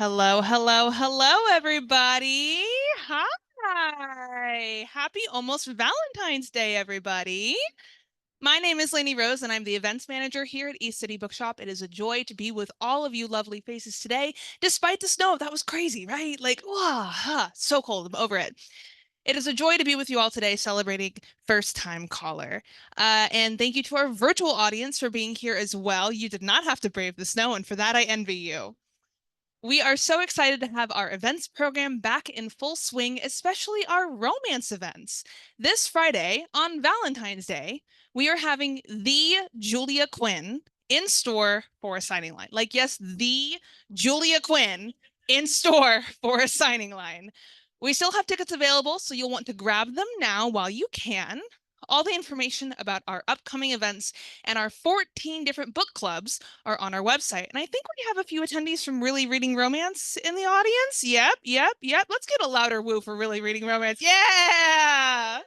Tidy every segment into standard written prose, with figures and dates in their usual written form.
Hello, hello, hello, everybody. Hi. Happy almost Valentine's Day, everybody. My name is Lainey Rose, and I'm the events manager here at East City Bookshop. It is a joy to be with all of you lovely faces today, despite the snow. That was crazy, right? Like, wow, so cold. I'm over it. It is a joy to be with you all today celebrating First Time Caller. And thank you to our virtual audience for being here as well. You did not have to brave the snow, and for that, I envy you. We are so excited to have our events program back in full swing, especially our romance events. This Friday, on Valentine's Day, we are having the Julia Quinn in store for a signing line. Like, yes, the Julia Quinn in store for a signing line. We still have tickets available, so you'll want to grab them now while you can. All the information about our upcoming events and our 14 different book clubs are on our website. And I think we have a few attendees from Really Reading Romance in the audience. Yep. Let's get a louder woo for Really Reading Romance. Yeah!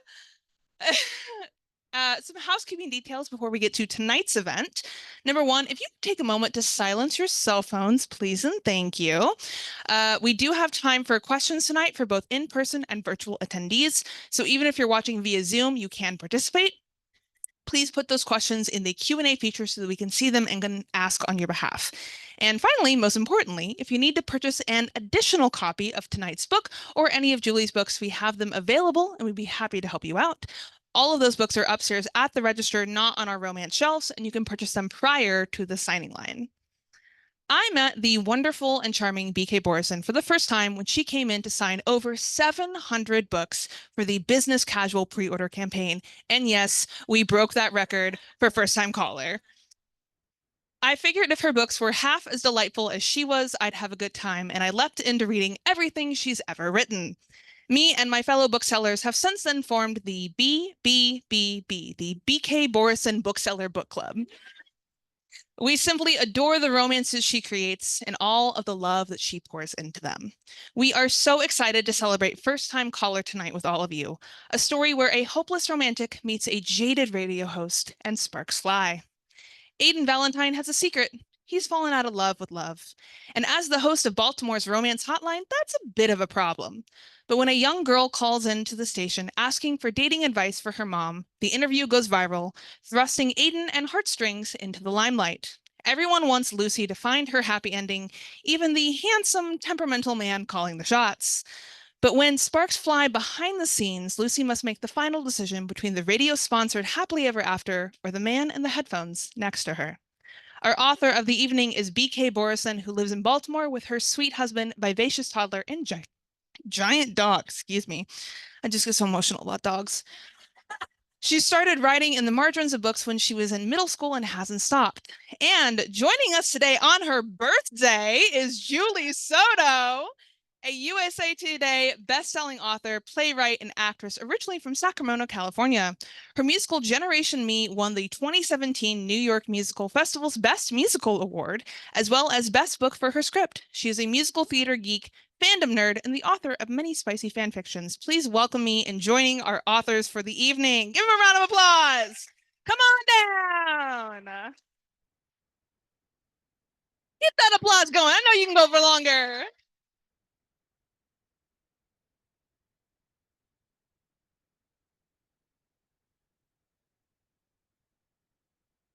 Some housekeeping details before we get to tonight's event. Number one, if you take a moment to silence your cell phones, please and thank you. We do have time for questions tonight for both in-person and virtual attendees. So even if you're watching via Zoom, you can participate. Please put those questions in the Q&A feature so that we can see them and can ask on your behalf. And finally, most importantly, if you need to purchase an additional copy of tonight's book or any of Julie's books, we have them available and we'd be happy to help you out. All of those books are upstairs at the register, not on our romance shelves, and you can purchase them prior to the signing line. I met the wonderful and charming BK Borison for the first time when she came in to sign over 700 books for the business casual pre-order campaign. And yes, we broke that record for first time caller. I figured if her books were half as delightful as she was, I'd have a good time, and I leapt into reading everything she's ever written. Me and my fellow booksellers have since then formed the BBBB, the BK Borison Bookseller Book Club. We simply adore the romances she creates and all of the love that she pours into them. We are so excited to celebrate First Time Caller tonight with all of you, a story where a hopeless romantic meets a jaded radio host and sparks fly. Aiden Valentine has a secret. He's fallen out of love with love. And as the host of Baltimore's Romance Hotline, that's a bit of a problem. But when a young girl calls into the station asking for dating advice for her mom, the interview goes viral, thrusting Aiden and Heartstrings into the limelight. Everyone wants Lucy to find her happy ending, even the handsome, temperamental man calling the shots. But when sparks fly behind the scenes, Lucy must make the final decision between the radio-sponsored Happily Ever After or the man in the headphones next to her. Our author of the evening is B.K. Borison, who lives in Baltimore with her sweet husband, vivacious toddler, and giant dog. Excuse me. I just get so emotional about dogs. She started writing in the margins of books when she was in middle school and hasn't stopped. And joining us today on her birthday is Julie Soto, a USA Today best-selling author, playwright, and actress originally from Sacramento, California. Her musical Generation Me won the 2017 New York Musical Festival's Best Musical Award, as well as Best Book for her script. She is a musical theater geek, fandom nerd, and the author of many spicy fan fictions. Please welcome me in joining our authors for the evening. Give them a round of applause. Come on down. Get that applause going. I know you can go for longer.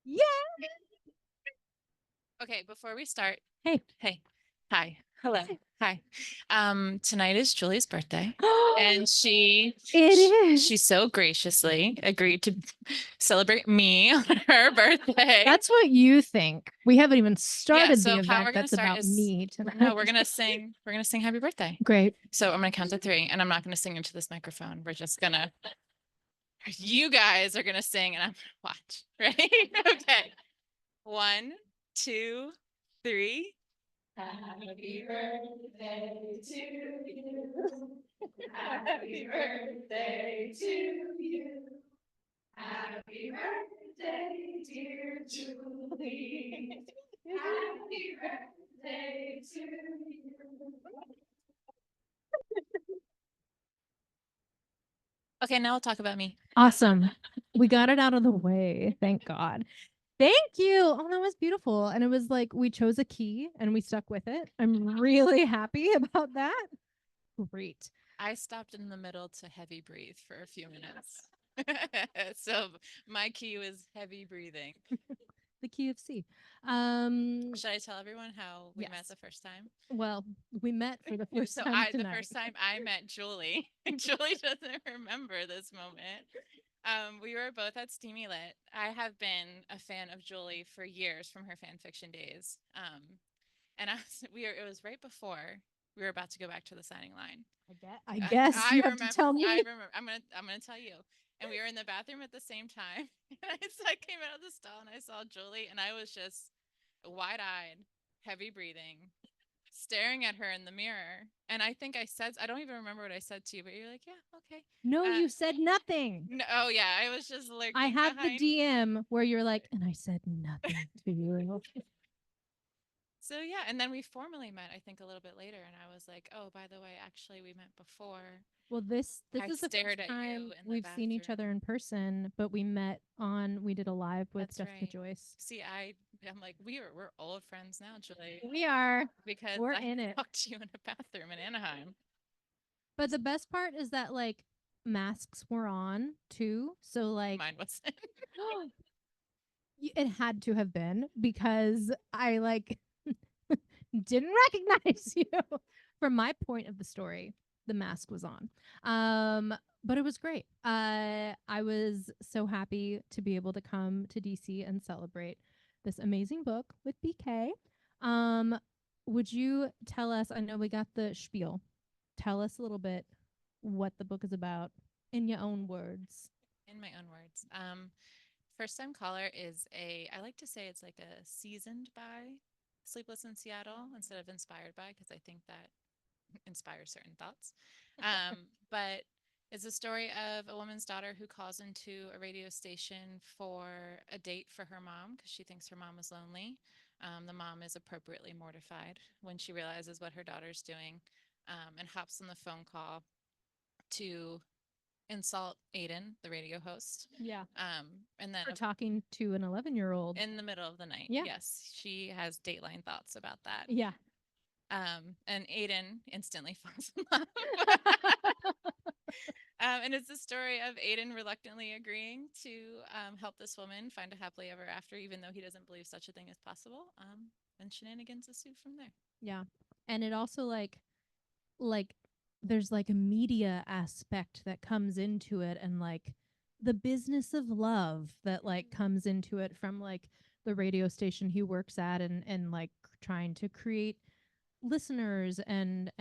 Yeah. Okay, before we start, hey, hi, hello, hi. Tonight is Julie's birthday, and she so graciously agreed to celebrate me on her birthday. That's what you think. We haven't even started so the how we're event gonna that's start about is- me tonight. No, we're gonna sing happy birthday. Great. So I'm gonna count to 3, and I'm not gonna sing into this microphone. We're just gonna, you guys are gonna sing, and I'm gonna watch. Ready? Okay. 1, 2, 3. Happy birthday to you. Happy birthday to you. Happy birthday, dear Julie. Happy birthday to you. Okay, now I'll talk about me. Awesome. We got it out of the way. Thank God. Thank you. Oh, that was beautiful. And it was like we chose a key and we stuck with it. I'm really happy about that. Great. I stopped in the middle to heavy breathe for a few minutes. So my key was heavy breathing. The key of C. Should I tell everyone how we met Yes. the first time? Well, we met for the first So time the tonight. first time I met Julie, Julie doesn't remember this moment. We were both at Steamy Lit. I have been a fan of Julie for years from her fan fiction days. And it was right before we were about to go back to the signing line. I guess I you have to tell me. I remember. I'm gonna tell you. And we were in the bathroom at the same time. And I came out of the stall and I saw Julie, and I was just wide-eyed, heavy breathing, staring at her in the mirror. And I think I don't even remember what I said to you, but you're like, yeah, okay. No, you said nothing. No, oh yeah, I was just lurking. I have behind. the DM where you're like, and I said nothing to you. So yeah, and then we formally met, I think, a little bit later, and I was like, "Oh, by the way, actually, we met before." Well, this I is the stared first at you time in the we've seen each bathroom. other in person, but we did a live with That's Jessica right. Joyce. See, I'm like, we're old friends now, Julie, We are. because We're I in it. talked to you in a bathroom in Anaheim. But the best part is that like masks were on too. So like Mine wasn't. it had to have been because I like didn't recognize you. From my point of the story, the mask was on. But it was great. I was so happy to be able to come to DC and celebrate this amazing book with BK. Would you tell us? I know we got the spiel. Tell us a little bit what the book is about in your own words. In my own words. First Time Caller is I like to say it's like a seasoned by Sleepless in Seattle instead of inspired by, because I think that inspires certain thoughts. But it's a story of a woman's daughter who calls into a radio station for a date for her mom because she thinks her mom is lonely. The mom is appropriately mortified when she realizes what her daughter's doing, and hops on the phone call to insult Aiden, the radio host. Yeah. And then For talking to an 11-year-old in the middle of the night. Yeah. Yes, she has Dateline thoughts about that. Yeah. And Aiden instantly falls in love. And it's the story of Aiden reluctantly agreeing to help this woman find a happily ever after, even though he doesn't believe such a thing is possible. And shenanigans ensue from there. Yeah. And it also like there's like a media aspect that comes into it, and like the business of love that like comes into it from like the radio station he works at, and like trying to create listeners and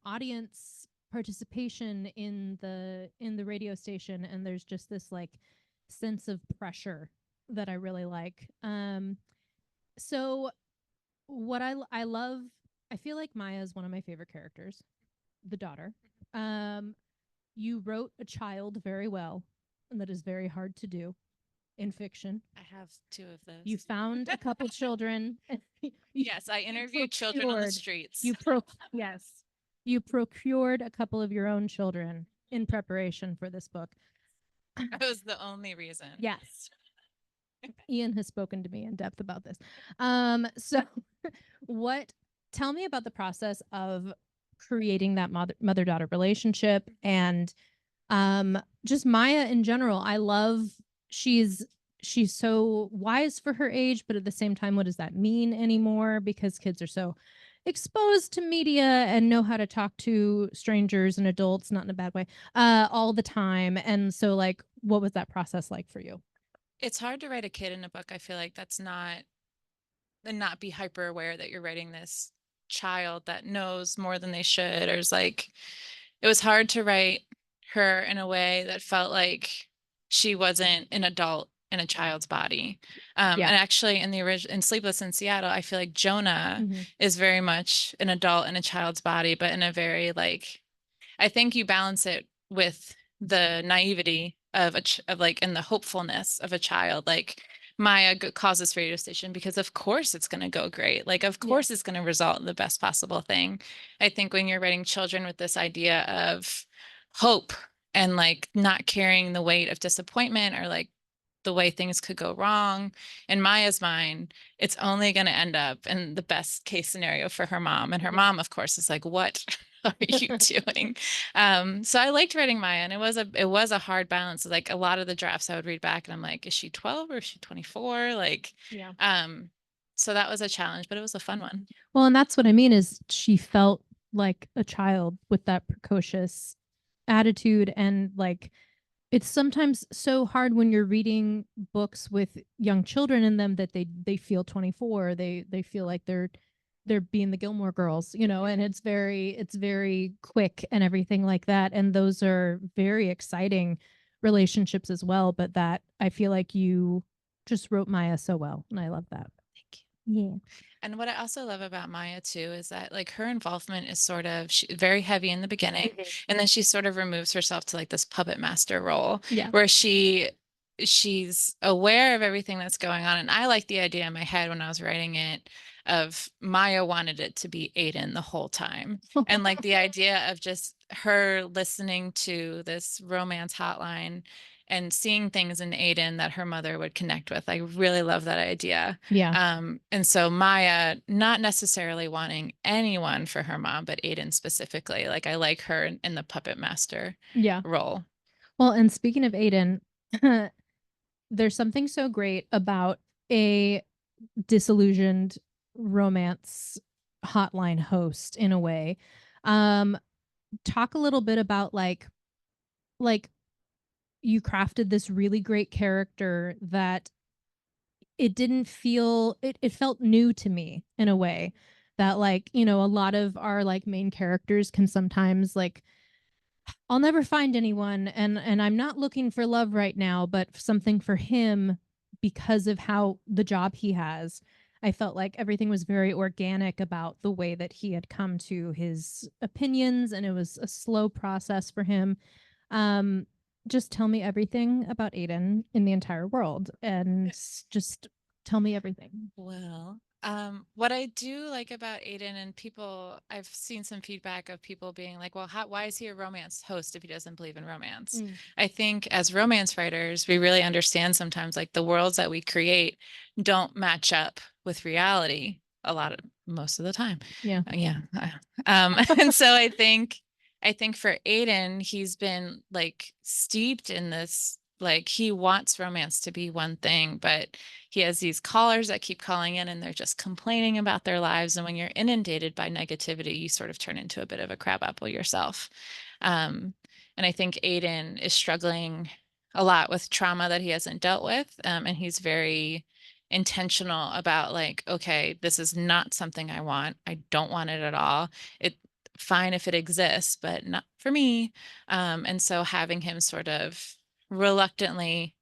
audience participation in the radio station. And there's just this like sense of pressure that I really like. So what I love, I feel like Maya is one of my favorite characters, the daughter. You wrote a child very well, and that is very hard to do in fiction. I have two of those. You found a couple children. Yes, I interviewed children on the streets. Yes. You procured a couple of your own children in preparation for this book. That was the only reason. Yes. Ian has spoken to me in depth about this. So tell me about the process of creating that mother-daughter relationship, and just Maya in general. I love she's so wise for her age, but at the same time, what does that mean anymore? Because kids are so exposed to media and know how to talk to strangers and adults, not in a bad way, all the time. And so like, what was that process like for you? It's hard to write a kid in a book. I feel like that's not be hyper aware that you're writing this child that knows more than they should, or is like, it was hard to write her in a way that felt like she wasn't an adult in a child's body. And actually in Sleepless in Seattle, I feel like Jonah is very much an adult in a child's body, but in a very like, I think you balance it with the naivety of like, and the hopefulness of a child. Like Maya calls this radio station because of course it's going to go great. Like, of course it's going to result in the best possible thing. I think when you're writing children with this idea of hope and like not carrying the weight of disappointment, or like the way things could go wrong. In Maya's mind, it's only going to end up in the best case scenario for her mom. And her mom, of course, is like, what are you doing? So I liked writing Maya, and it was a hard balance. Like a lot of the drafts I would read back and I'm like, is she 12 or is she 24? Like, Yeah. so that was a challenge, but it was a fun one. Well, and that's what I mean is she felt like a child with that precocious attitude, and like it's sometimes so hard when you're reading books with young children in them that they feel 24, they feel like they're being the Gilmore Girls, you know, and it's very quick and everything like that, and those are very exciting relationships as well, but that I feel like you just wrote Maya so well, and I love that. Thank you. Yeah. And what I also love about Maya too is that like her involvement is sort of very heavy in the beginning, and then she sort of removes herself to like this puppet master role, Yeah. where she's aware of everything that's going on. And I like the idea in my head when I was writing it of Maya wanted it to be Aiden the whole time. And like the idea of just her listening to this romance hotline and seeing things in Aiden that her mother would connect with. I really love that idea. Yeah. And so Maya, not necessarily wanting anyone for her mom, but Aiden specifically. Like I like her in the puppet master Yeah. role. Well, and speaking of Aiden, there's something so great about a disillusioned romance hotline host in a way. Talk a little bit about like you crafted this really great character that it didn't feel it felt new to me in a way that, like, you know, a lot of our like main characters can sometimes like, I'll never find anyone, and I'm not looking for love right now, but something for him because of how the job he has. I felt like everything was very organic about the way that he had come to his opinions, and it was a slow process for him. Um, just tell me everything about Aiden in the entire world, and just tell me everything. Well, what I do like about Aiden, and people, I've seen some feedback of people being like, well, why is he a romance host if he doesn't believe in romance? I think as romance writers, we really understand sometimes like the worlds that we create don't match up with reality most of the time. Yeah. Yeah. And so I think for Aiden, he's been like steeped in this, like he wants romance to be one thing, but he has these callers that keep calling in and they're just complaining about their lives. And when you're inundated by negativity, you sort of turn into a bit of a crabapple yourself. And I think Aiden is struggling a lot with trauma that he hasn't dealt with. And he's very intentional about like, okay, this is not something I want. I don't want it at all. It fine if it exists, but not for me. And so having him sort of reluctantly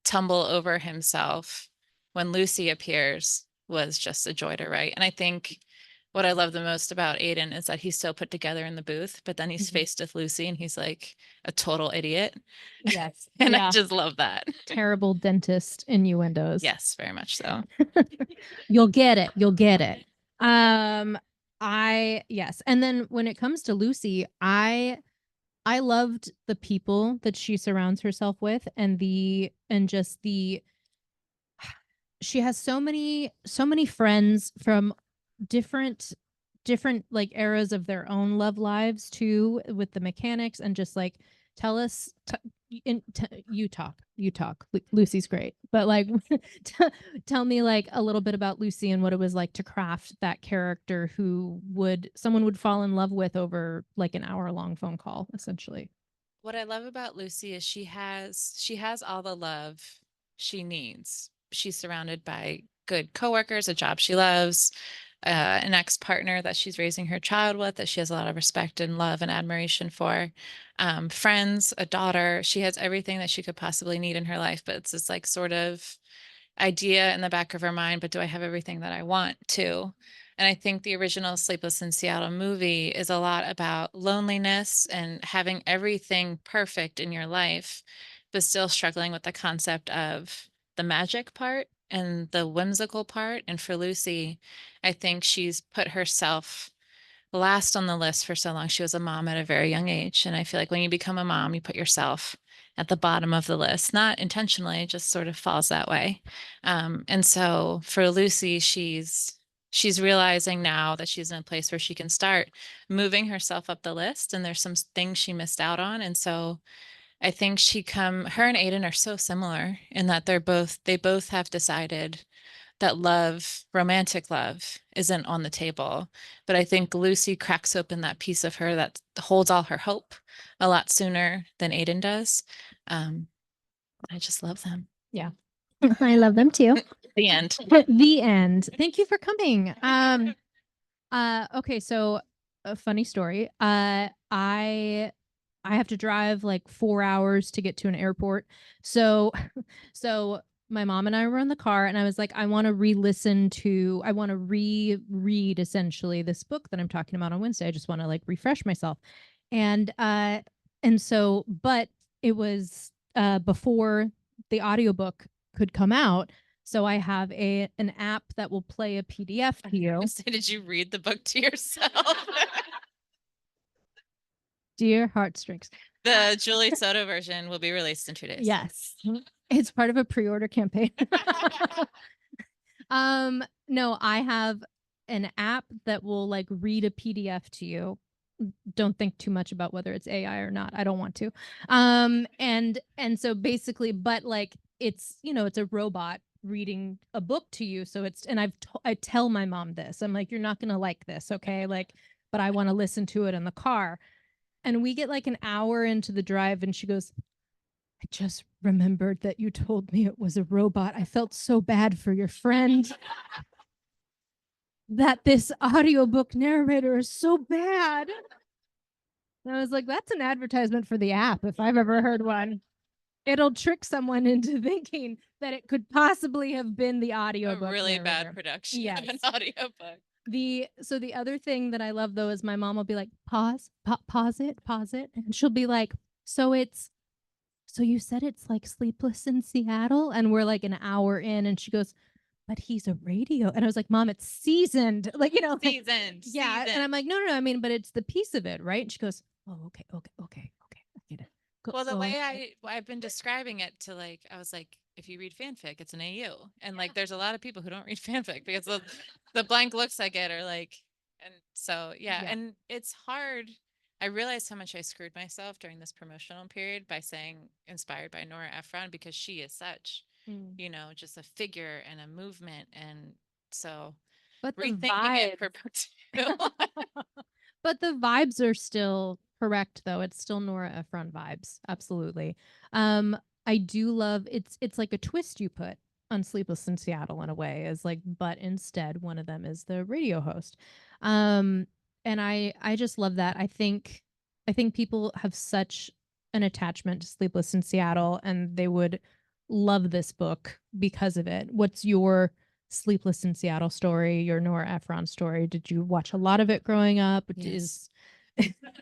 tumble over himself when Lucy appears was just a joy to write. And I think what I love the most about Aiden is that he's so put together in the booth, but then he's faced with Lucy and he's like a total idiot. Yes. And Yeah. I just love that. Terrible dentist innuendos. Yes, very much so. You'll get it. You'll get it. Yes. And then when it comes to Lucy, I loved the people that she surrounds herself with, and just the she has so many friends from different like eras of their own love lives too, with the mechanics, and just like tell us you talk Lucy's great, but like tell me like a little bit about Lucy and what it was like to craft that character who someone would fall in love with over like an hour-long phone call essentially. What I love about Lucy is she has all the love she needs. She's surrounded by good coworkers, a job she loves, an ex-partner that she's raising her child with, that she has a lot of respect and love and admiration for, friends, a daughter. She has everything that she could possibly need in her life, but it's this like sort of idea in the back of her mind, but do I have everything that I want too? And I think the original Sleepless in Seattle movie is a lot about loneliness and having everything perfect in your life, but still struggling with the concept of the magic part and the whimsical part. And for Lucy, I think she's put herself last on the list for so long. She was a mom at a very young age. And I feel like when you become a mom, you put yourself at the bottom of the list, not intentionally, just sort of falls that way. And so for Lucy, she's realizing now that she's in a place where she can start moving herself up the list, and there's some things she missed out on. And so I think her and Aiden are so similar in that they both have decided that romantic love, isn't on the table. But I think Lucy cracks open that piece of her that holds all her hope a lot sooner than Aiden does. I just love them. Yeah. I love them too. The end. The end. Thank you for coming. Okay, so a funny story. I have to drive like 4 hours to get to an airport. So my mom and I were in the car, and I was like, I want to reread essentially this book that I'm talking about on Wednesday. I just want to like refresh myself. And so, but it was before the audiobook could come out. So I have an app that will play a PDF to you. Did you read the book to yourself? Dear Heartstrings. The Julie Soto version will be released in 2 days. Yes. It's part of a pre-order campaign. No, I have an app that will like read a PDF to you. Don't think too much about whether it's AI or not. I don't want to. And so basically, but like it's, it's a robot reading a book to you. So I tell my mom this. I'm like, you're not gonna like this, okay? Like, but I want to listen to it in the car. And we get like an hour into the drive, and she goes, I just remembered that you told me it was a robot. I felt so bad for your friend. That this audiobook narrator is so bad. And I was like, that's an advertisement for the app if I've ever heard one. It'll trick someone into thinking that it could possibly have been the audiobook. A really narrator. bad production Yes. of an audiobook. So the other thing that I love though is my mom will be like, pause it. And she'll be like, so you said it's like Sleepless in Seattle? And we're like an hour in, and she goes, but he's a radio. And I was like, Mom, it's seasoned. Like, Seasoned. Yeah. Seasoned. And I'm like, no, I mean, but it's the piece of it, right? And she goes, oh, okay. I get it. Well, the way I've been describing it to like, I was like, if you read fanfic, it's an AU. And like, there's a lot of people who don't read fanfic because the blank looks I get are like, and so, yeah. And it's hard. I realized how much I screwed myself during this promotional period by saying inspired by Nora Ephron, because she is such, just a figure and a movement. And so but rethinking it for book 2. But the vibes are still correct though. It's still Nora Ephron vibes. Absolutely. I do love it's like a twist you put on Sleepless in Seattle in a way, is like, but instead one of them is the radio host. And I just love that. I think people have such an attachment to Sleepless in Seattle, and they would love this book because of it. What's your Sleepless in Seattle story, your Nora Ephron story? Did you watch a lot of it growing up? Yes.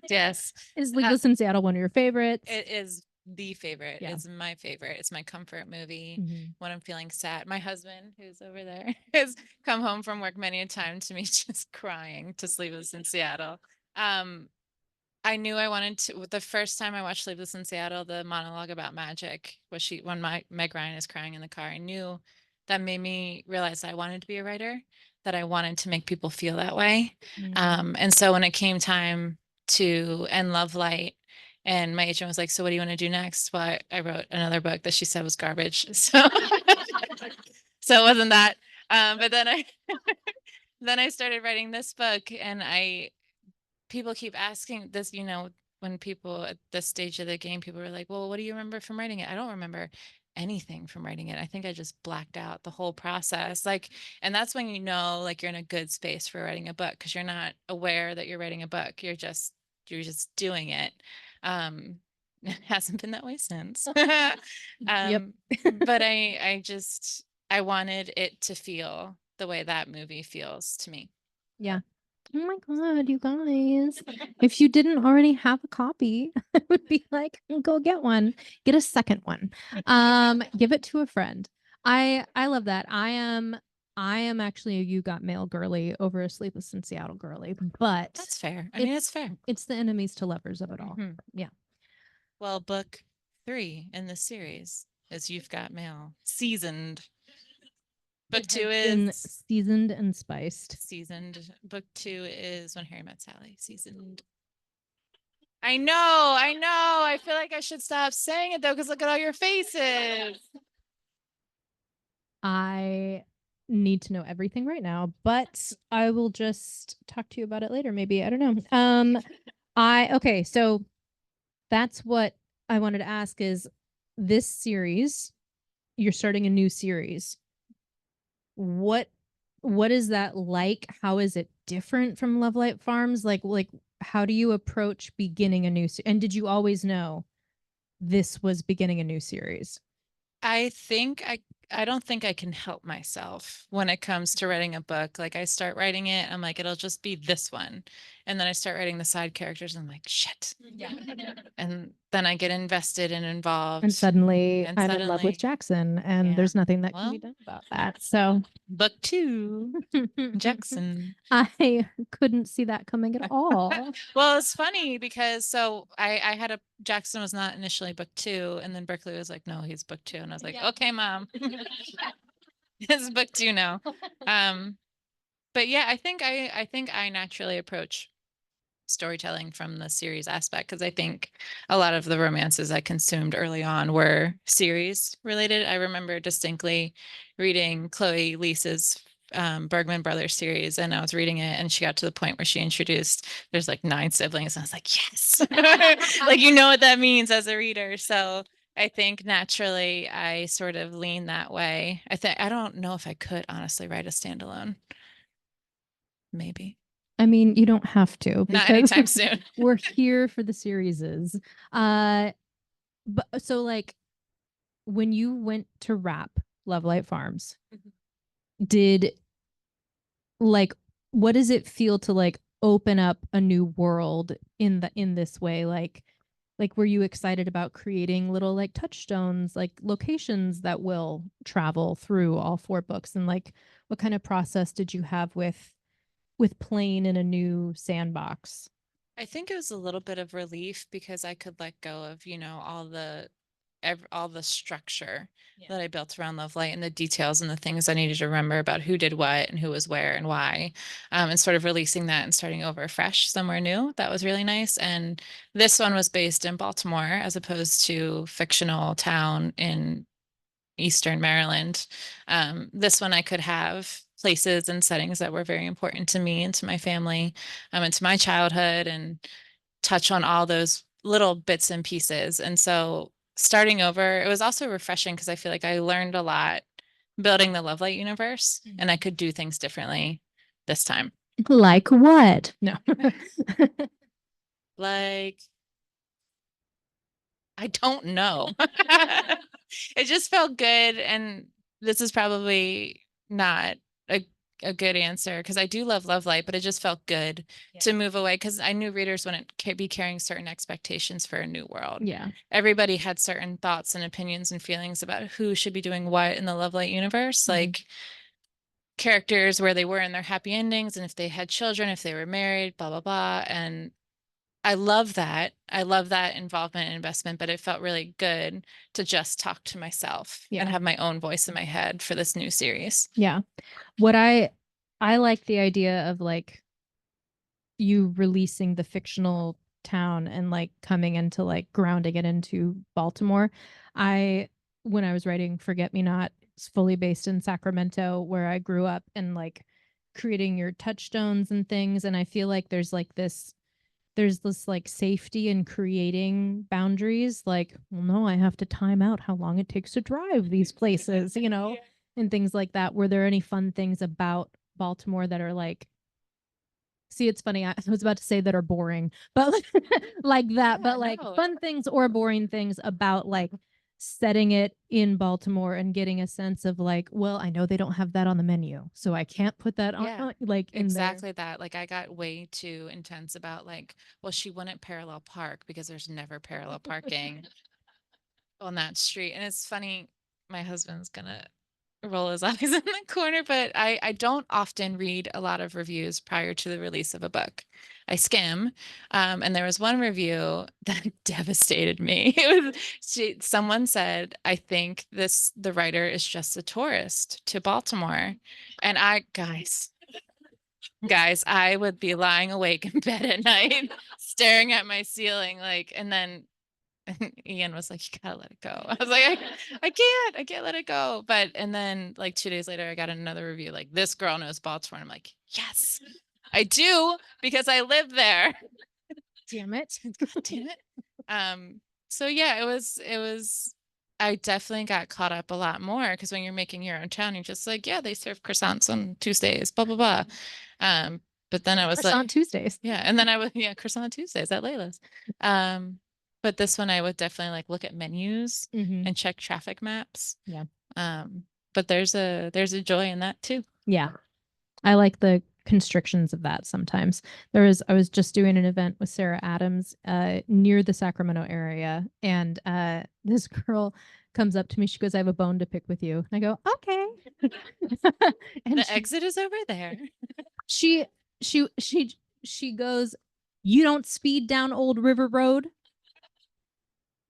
Yes. Is Sleepless in Seattle one of your favorites? It is the favorite. Yeah. It's my favorite. It's my comfort movie when I'm feeling sad. My husband, who's over there, has come home from work many a time to me just crying to Sleepless in Seattle. I knew I wanted to. The first time I watched Sleepless in Seattle, the monologue about magic was when Meg Ryan is crying in the car. I knew that made me realize I wanted to be a writer, that I wanted to make people feel that way. And so when it came time to end Love Light, and my agent was like, so what do you want to do next? Well, I wrote another book that she said was garbage. So, so it wasn't that. But then I started writing this book, and people keep asking this, when people at this stage of the game, people were like, well, what do you remember from writing it? I don't remember anything from writing it. I think I just blacked out the whole process. And that's when like you're in a good space for writing a book, because you're not aware that you're writing a book. You're just doing it. It hasn't been that way since. Yep. But I wanted it to feel the way that movie feels to me. Yeah. Oh my God, you guys. If you didn't already have a copy, I would be like, go get one. Get a second one. Give it to a friend. I love that. I am actually a You Got Mail girly over a Sleepless in Seattle girly, but that's fair. I mean, it's fair. It's the enemies to lovers of it all. Yeah. Well, book 3 in the series is You've Got Mail, seasoned. Book It 2 has been is seasoned and spiced. seasoned. Book 2 is When Harry Met Sally, seasoned. I know. I feel like I should stop saying it though, because look at all your faces. I need to know everything right now, but I will just talk to you about it later. Maybe, I don't know. Okay, so that's what I wanted to ask is this series, you're starting a new series. What is that like? How is it different from Love Light Farms? Like how do you approach beginning a new and did you always know this was beginning a new series? I don't think I can help myself when it comes to writing a book. Like I start writing it, I'm like, it'll just be this one. And then I start writing the side characters and I'm like, shit. Yeah. And then I get invested and involved. And suddenly And I'm in love with suddenly- Jackson and Yeah. there's nothing that can be Well, done about that. So Book 2, Jackson. I couldn't see that coming at all. Well, it's funny because I had a Jackson was not initially book 2, and then Berkeley was like, no, he's book 2. And I was like, Yeah. okay, mom. It's book 2 now. But yeah, I think I naturally approach storytelling from the series aspect because I think a lot of the romances I consumed early on were series related. I remember distinctly reading Chloe Lisa's Bergman Brothers series, and I was reading it, and she got to the point where she introduced there's like 9 siblings, and I was like, yes, like you know what that means as a reader. So I think naturally I sort of lean that way. I don't know if I could honestly write a standalone. Maybe. I mean, you don't have to Not anytime soon. we're here for the series. But so like when you went to wrap Love Light Farms, did like what does it feel to like open up a new world in this way? Like were you excited about creating little like touchstones, like locations that will travel through all 4 books? And like what kind of process did you have with playing in a new sandbox? I think it was a little bit of relief because I could let go of, all the structure that I built around Love Light and the details and the things I needed to remember about who did what and who was where and why, and sort of releasing that and starting over fresh somewhere new. That was really nice. And this one was based in Baltimore as opposed to fictional town in Eastern Maryland. This one I could have places and settings that were very important to me and to my family, and to my childhood, and touch on all those little bits and pieces. And so starting over, it was also refreshing because I feel like I learned a lot building the Love Light universe, and I could do things differently this time. Like what? No. Like, I don't know. It just felt good. And this is probably not a good answer because I do love Love Light, but it just felt good to move away because I knew readers wouldn't be carrying certain expectations for a new world. Yeah. Everybody had certain thoughts and opinions and feelings about who should be doing what in the Love Light universe. Like characters where they were in their happy endings, and if they had children, if they were married, blah, blah, blah. And I love that. I love that involvement and investment, but it felt really good to just talk to myself and have my own voice in my head for this new series. Yeah. What I like the idea of like you releasing the fictional town and like coming into like grounding it into Baltimore. When I was writing Forget Me Not, it's fully based in Sacramento where I grew up, and like creating your touchstones and things. And I feel like there's this like safety in creating boundaries. Like, well, no, I have to time out how long it takes to drive these places, and things like that. Were there any fun things about Baltimore that are like, see, it's funny. I was about to say that are boring, but like that, but like fun things or boring things about like setting it in Baltimore and getting a sense of like, well, I know they don't have that on the menu, so I can't put that on like in exactly that. Like I got way too intense about like, well, she wouldn't parallel park because there's never parallel parking on that street. And it's funny, my husband's gonna roll is always in the corner, but I don't often read a lot of reviews prior to the release of a book. I skim, and there was one review that devastated me. Someone said, "I think the writer is just a tourist to Baltimore," and guys, I would be lying awake in bed at night, staring at my ceiling, like, and then Ian was like, "You gotta let it go." I was like, I can't let it go." But and then like 2 days later, I got another review like, "This girl knows Baltimore." And I'm like, "Yes, I do because I live there." Damn it. God damn it. So yeah, it was. I definitely got caught up a lot more because when you're making your own town, you're just like, yeah, they serve croissants on Tuesdays, blah blah blah. But then I was like, Croissant Tuesdays. yeah, and then I would croissant Tuesdays at Layla's. But this one I would definitely like look at menus Mhm. and check traffic maps. Yeah. But there's a joy in that too. Yeah. I like the constrictions of that sometimes. I was just doing an event with Sarah Adams near the Sacramento area, and this girl comes up to me. She goes, "I have a bone to pick with you." And I go, "Okay." And The exit is over there. she she goes, "You don't speed down Old River Road?"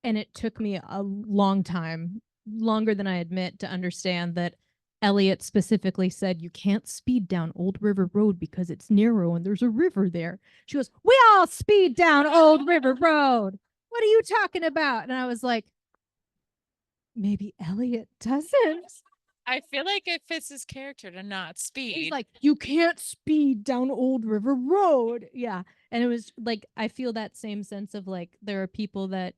And it took me a long time, longer than I admit, to understand that Elliot specifically said you can't speed down Old River Road because it's narrow and there's a river there. She goes, "We all speed down Old River Road. What are you talking about?" And I was like, maybe Elliot doesn't. I feel like it fits his character to not speed. He's like, "You can't speed down Old River Road." Yeah. And it was like, I feel that same sense of like, there are people that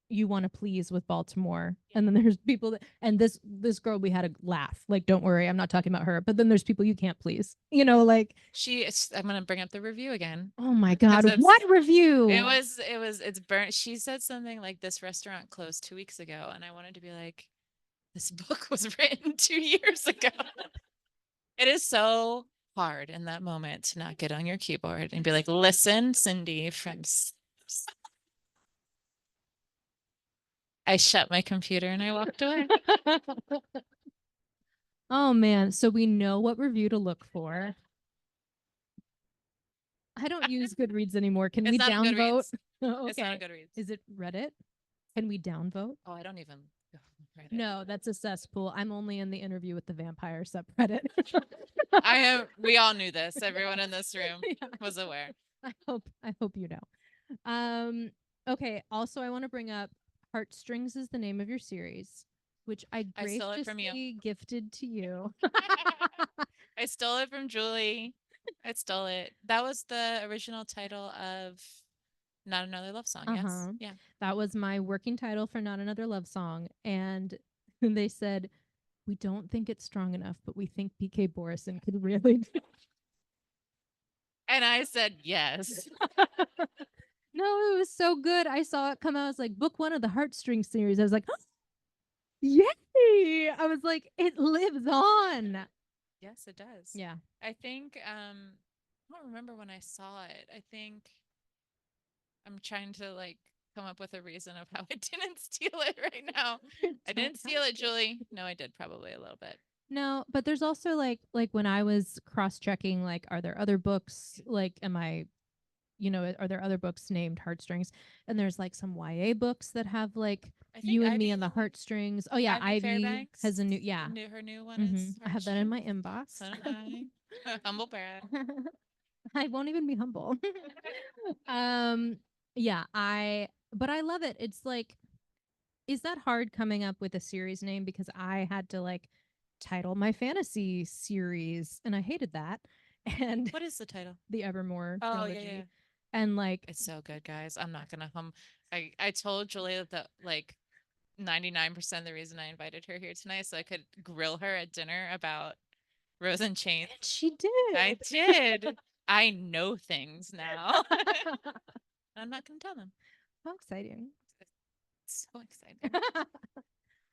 you want to please with Baltimore. And then there's people that, and this girl, we had a laugh. Like, don't worry, I'm not talking about her. But then there's people you can't please. Like, I'm gonna bring up the review again. oh my God, what review? It's burnt. She said something like, "This restaurant closed 2 weeks ago," and I wanted to be like, this book was written 2 years ago. It is so hard in that moment to not get on your keyboard and be like, "Listen, Cindy from." I shut my computer and I walked away. Oh man, so we know what review to look for. I don't use Goodreads anymore. Can we It's not downvote? Goodreads. Okay. It's not a Goodreads. Is it Reddit? Can we downvote? Oh, I don't even go on Reddit. No, that's a cesspool. I'm only in the interview with the vampire subreddit. We all knew this. Everyone in this room Yeah. was aware. I hope you know. Okay, also I want to bring up Heartstrings is the name of your series, which I stole it from you. graciously gifted to you. I stole it from Julie. I stole it. That was the original title of Not Another Love Song. Yes. Yeah. That was my working title for Not Another Love Song. And they said, "We don't think it's strong enough, but we think PK Borison could really do." And I said yes. No, it was so good. I saw it come out as like book 1 of the Heartstrings series. I was like, yay! I was like, it lives on. Yes, it does. Yeah. I think I don't remember when I saw it. I think I'm trying to like come up with a reason of how I didn't steal it right now. I didn't steal it, Julie. No, I did probably a little bit. No, but there's also like when I was cross-checking, like, are there other books? Like, am I, are there other books named Heartstrings? And there's like some YA books that have like You and Me and the Heartstrings. Oh yeah, Ivy has a new, yeah. Her new one is I have that in my inbox. So did I. Humble brag. I won't even be humble. Yeah, but I love it. It's like, is that hard coming up with a series name? Because I had to like title my fantasy series and I hated that. And what is the title? The Evermore trilogy. Yeah. And like, it's so good, guys. I'm not gonna I told Julia that like 99% of the reason I invited her here tonight so I could grill her at dinner about Rose and Chains. And she did. I did. I know things now. I'm not gonna tell them. How exciting. It's so exciting.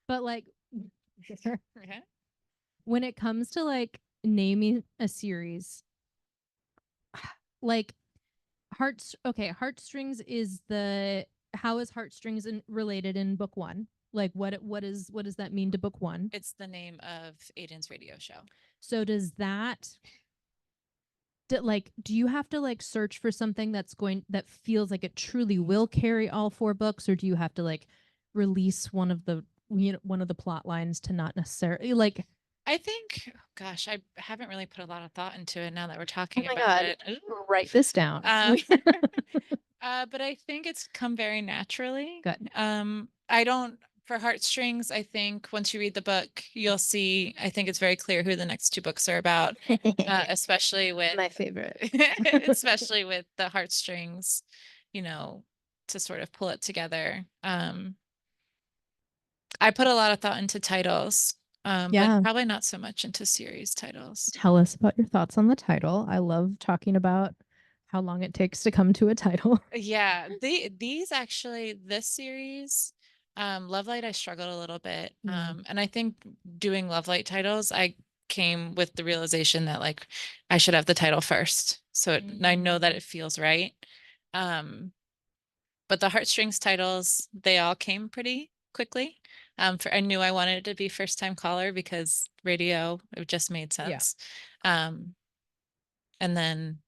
But like, okay. When it comes to like naming a series, like Heartstrings is how is Heartstrings related in book 1? Like what does that mean to book one? It's the name of Aiden's radio show. So does that do you have to like search for something that feels like it truly will carry all 4 books, or do you have to like release one of the plot lines to not necessarily like I think, gosh, I haven't really put a lot of thought into it now that we're talking my about God. it. write this down? But I think it's come very naturally. Good. I don't, for Heartstrings, I think once you read the book, you'll see, I think it's very clear who the next 2 books are about, especially with My favorite. especially with the Heartstrings, you know, to sort of pull it together. I put a lot of thought into titles, Yeah. but probably not so much into series titles. Tell us about your thoughts on the title. I love talking about how long it takes to come to a title. Yeah, this series, Lovelight, I struggled a little bit. And I think doing Lovelight titles, I came with the realization that like I should have the title first. So I know that it feels right. But the Heartstrings titles, they all came pretty quickly. I knew I wanted it to be First Time Caller because radio, it just made sense. And then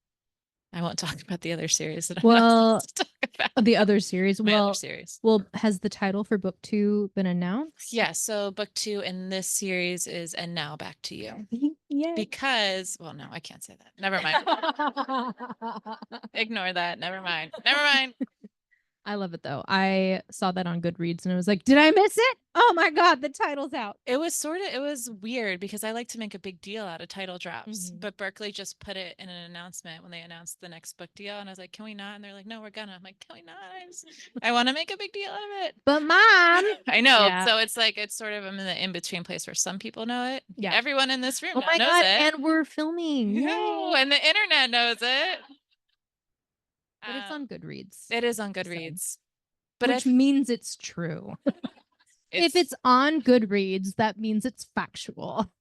I won't talk about the other series that I'm not supposed to talk about. The other series. My other series. Well, has the title for book 2 been announced? Yeah, so book 2 in this series is And Now Back to You. Yeah. Because, well, no, I can't say that. Never mind. Ignore that. Never mind. Never mind. I love it though. I saw that on Goodreads and I was like, did I miss it? Oh my God, the title's out. It was weird because I like to make a big deal out of title drops, but Berkeley just put it in an announcement when they announced the next book deal. And I was like, can we not? And they're like, no, we're gonna. I'm like, can we not? I want to make a big deal out of it. But Mom. I know. Yeah. So it's like, it's sort of, I'm in the in-between place where some people know it. Yeah. Everyone in this room Oh my knows God, it. and we're filming. No, and the internet knows it. But it's on Goodreads. It is on Goodreads. But Which means it's true. If it's on Goodreads, that means it's factual.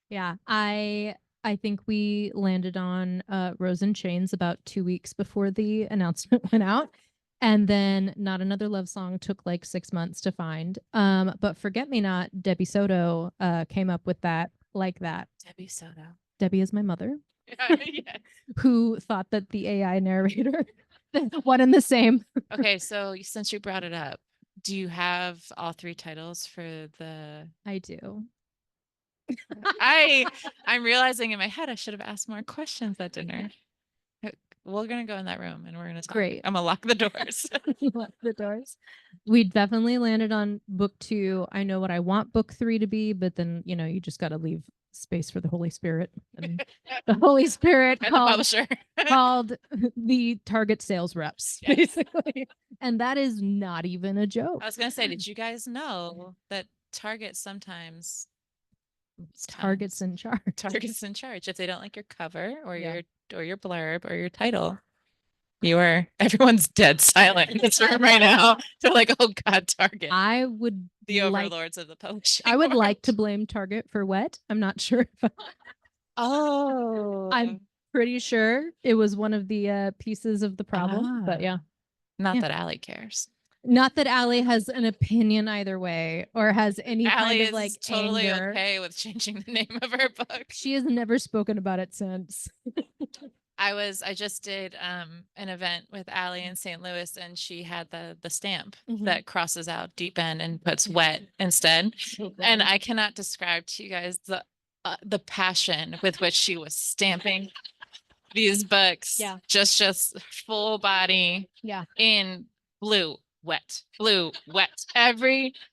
Yeah, I think we landed on Rose and Chains about 2 weeks before the announcement went out. And then Not Another Love Song took like 6 months to find. But Forget Me Not, Debbie Soto came up with that like that. Debbie Soto. Debbie is my mother. Yes. Who thought that the AI narrator one and the same. Okay, so since you brought it up, do you have all 3 titles for the? I do. I'm realizing in my head I should have asked more questions at dinner. We're gonna go in that room and we're gonna talk. Great. I'm gonna lock the doors. Lock the doors. We definitely landed on book 2. I know what I want book 3 to be, but then you just got to leave space for the Holy Spirit. And the Holy Spirit and the publisher called the Target sales reps, yes. basically. And that is not even a joke. I was gonna say, did you guys know that Target sometimes Target's in charge? Target's in charge if they don't like your cover or your blurb or your title. Everyone's dead silent in this room right now. They're like, oh God, Target. I would the overlords of the publishing. I would world. like to blame Target for wet. I'm not sure if I'm pretty sure it was one of the pieces of the problem. But yeah. Not that Allie cares. Not that Allie has an opinion either way or has any Allie kind of like is totally anger. okay with changing the name of her book. She has never spoken about it since. I just did an event with Allie in St. Louis, and she had the stamp that crosses out deep end and puts wet instead. And I cannot describe to you guys the passion with which she was stamping these books. Yeah. Just full body. Yeah. In blue, wet.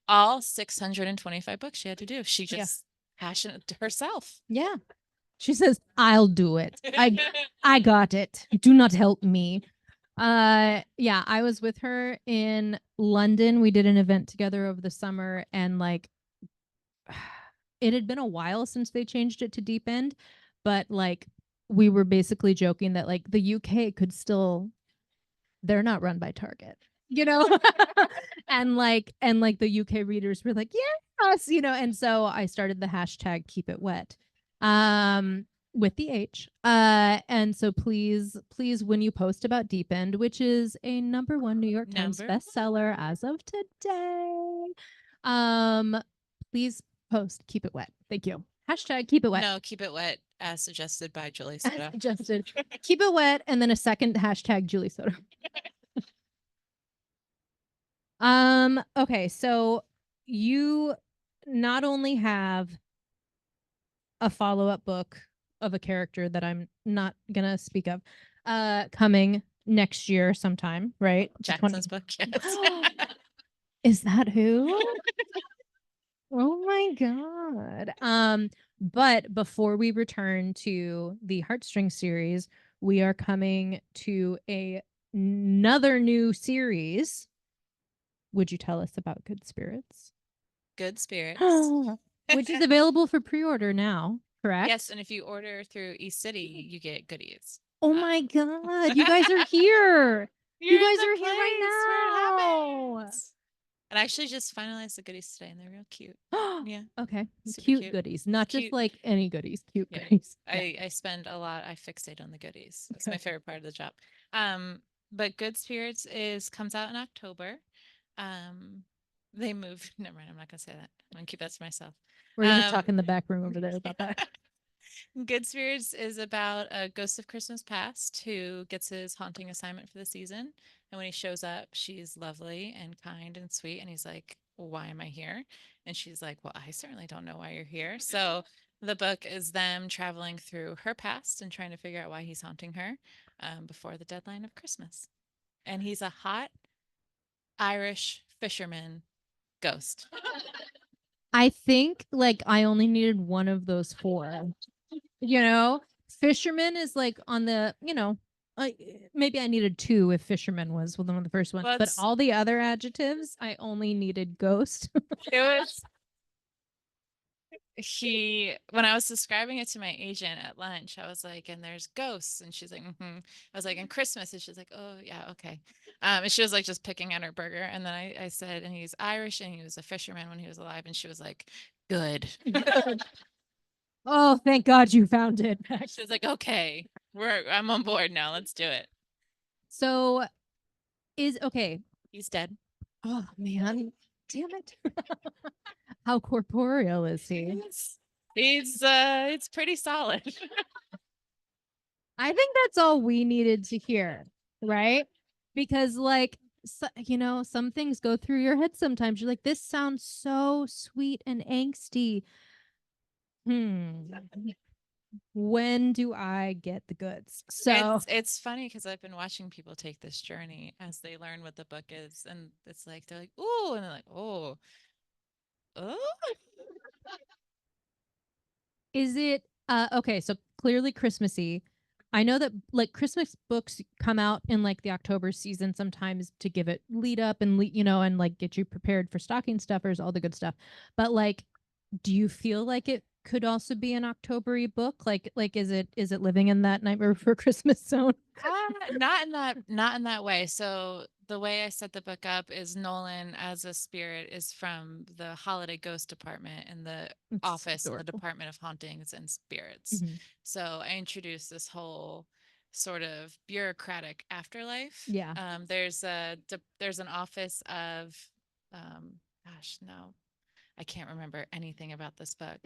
All 625 books she had to do. She just passionate to herself. Yeah. She says, I'll do it. I got it. Do not help me. Yeah, I was with her in London. We did an event together over the summer, and like it had been a while since they changed it to deep end, but like we were basically joking that like the UK could still, they're not run by Target, and like the UK readers were like, yes, and so I started the hashtag keep it wet. with the H. And so please, when you post about Deep End, which is a #1 New York Times Number bestseller as of today, please post Keep It Wet. Thank you. Hashtag Keep It Wet. No, keep it wet as suggested by Julie As Soto. suggested. Keep It Wet, and then a second hashtag Julie Soto. Okay, so you not only have a follow-up book of a character that I'm not gonna speak of, coming next year sometime, right? Jackson's book, yes. Is that who? Oh my god. But before we return to the Heartstring series, we are coming to another new series. Would you tell us about Good Spirits? Good Spirits. Which is available for pre-order now, correct? Yes, and if you order through eCity, you get goodies. Oh my god, you guys are here. You You're in guys the are here right place where it now. happens. And I actually just finalized the goodies today, and they're real cute. Yeah. Okay. Super Cute cute. goodies, not just Cute. like any goodies, cute Yeah. goodies. Yeah. I spend a lot. I fixate on the goodies. It's my Okay. favorite part of the job. But Good Spirits comes out in October. They moved. Never mind. I'm not gonna say that. I'm gonna keep that to myself. We're gonna talk in the back room over there about that. Good Spirits is about a ghost of Christmas past who gets his haunting assignment for the season. And when he shows up, she's lovely and kind and sweet. And he's like, "Why am I here?" And she's like, "Well, I certainly don't know why you're here." So the book is them traveling through her past and trying to figure out why he's haunting her before the deadline of Christmas. And he's a hot Irish fisherman ghost. I think like I only needed one of those 4. Fisherman is like on the, maybe I needed 2 if fisherman was one of the first ones, Well, but it's- all the other adjectives I only needed ghost. It was when I was describing it to my agent at lunch, I was like, and there's ghosts, and she's like, I was like, and Christmas, and she's like, oh yeah, okay. And she was like just picking at her burger, and then I said, and he's Irish, and he was a fisherman when he was alive, and she was like, good. Oh, thank God you found it. She was like, okay, I'm on board now. Let's do it. So okay. He's dead. Oh man, damn it. How corporeal is he? It's pretty solid. I think that's all we needed to hear, right? Because like some things go through your head sometimes. You're like, this sounds so sweet and angsty. When do I get the goods? So it's funny because I've been watching people take this journey as they learn what the book is, and it's like they're like, "Ooh," and they're like, "Oh, oh." is it okay? So clearly Christmassy. I know that like Christmas books come out in like the October season sometimes to give it lead up and and like get you prepared for stocking stuffers, all the good stuff. But like, do you feel like it could also be an October-y book? Like is it living in that Nightmare Before Christmas zone? Not in that way. So the way I set the book up is Nolan as a spirit is from the Holiday Ghost Department in the office in the Department of Hauntings and Spirits. So I introduced this whole sort of bureaucratic afterlife. Yeah. There's an office of gosh, no, I can't remember anything about this book.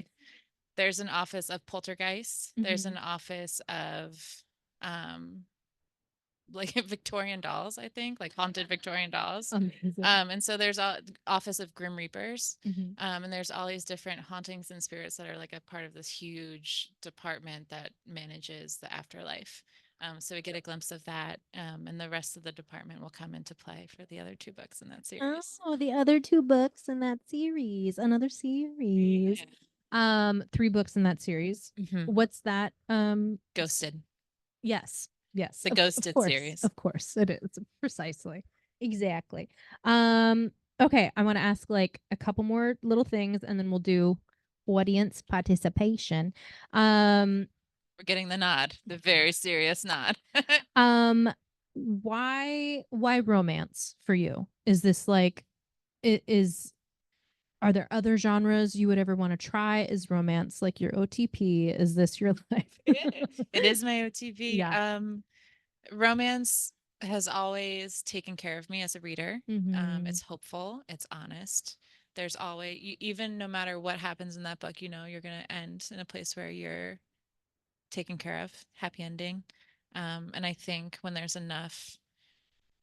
There's an office of poltergeists. There's an office of like Victorian dolls, I think, like haunted Victorian dolls. Amazing. And so there's a office of Grim Reapers. And there's all these different hauntings and spirits that are like a part of this huge department that manages the afterlife. So we get a glimpse of that. And the rest of the department will come into play for the other 2 books in that series. Oh, the other 2 books in that series. Another series. 3 books in that series. What's that? Ghosted. Yes. The Ghosted series. Of course it is. Precisely. Exactly. Okay, I want to ask like a couple more little things and then we'll do audience participation. We're getting the nod, the very serious nod. Why romance for you? Is this like Are there other genres you would ever want to try? Is romance like your OTP? Is this your life? It is my OTV. Yeah. Romance has always taken care of me as a reader. Mhm. It's hopeful, it's honest. There's always, even no matter what happens in that book, you know, you're going to end in a place where you're taken care of, happy ending. And I think when there's enough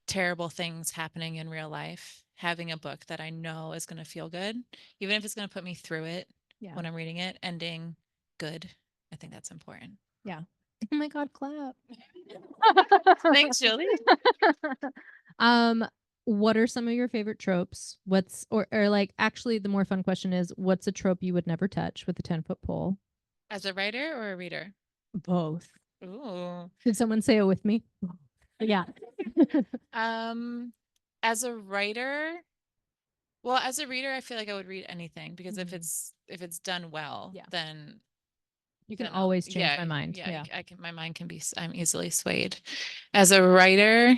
terrible things happening in real life, having a book that I know is going to feel good, even if it's going to put me through it Yeah. when I'm reading it, ending good, I think that's important. Yeah. Oh my God, clap. Thanks, Julie. What are some of your favorite tropes? What's or like actually the more fun question is what's a trope you would never touch with a 10-foot pole? As a writer or a reader? Both. Ooh. Did someone say it with me? Yeah. As a writer, well, as a reader, I feel like I would read anything because if it's done well, Yeah. then You can then I'll- always change yeah, my mind. Yeah, Yeah. I can. My mind can be. I'm easily swayed. As a writer,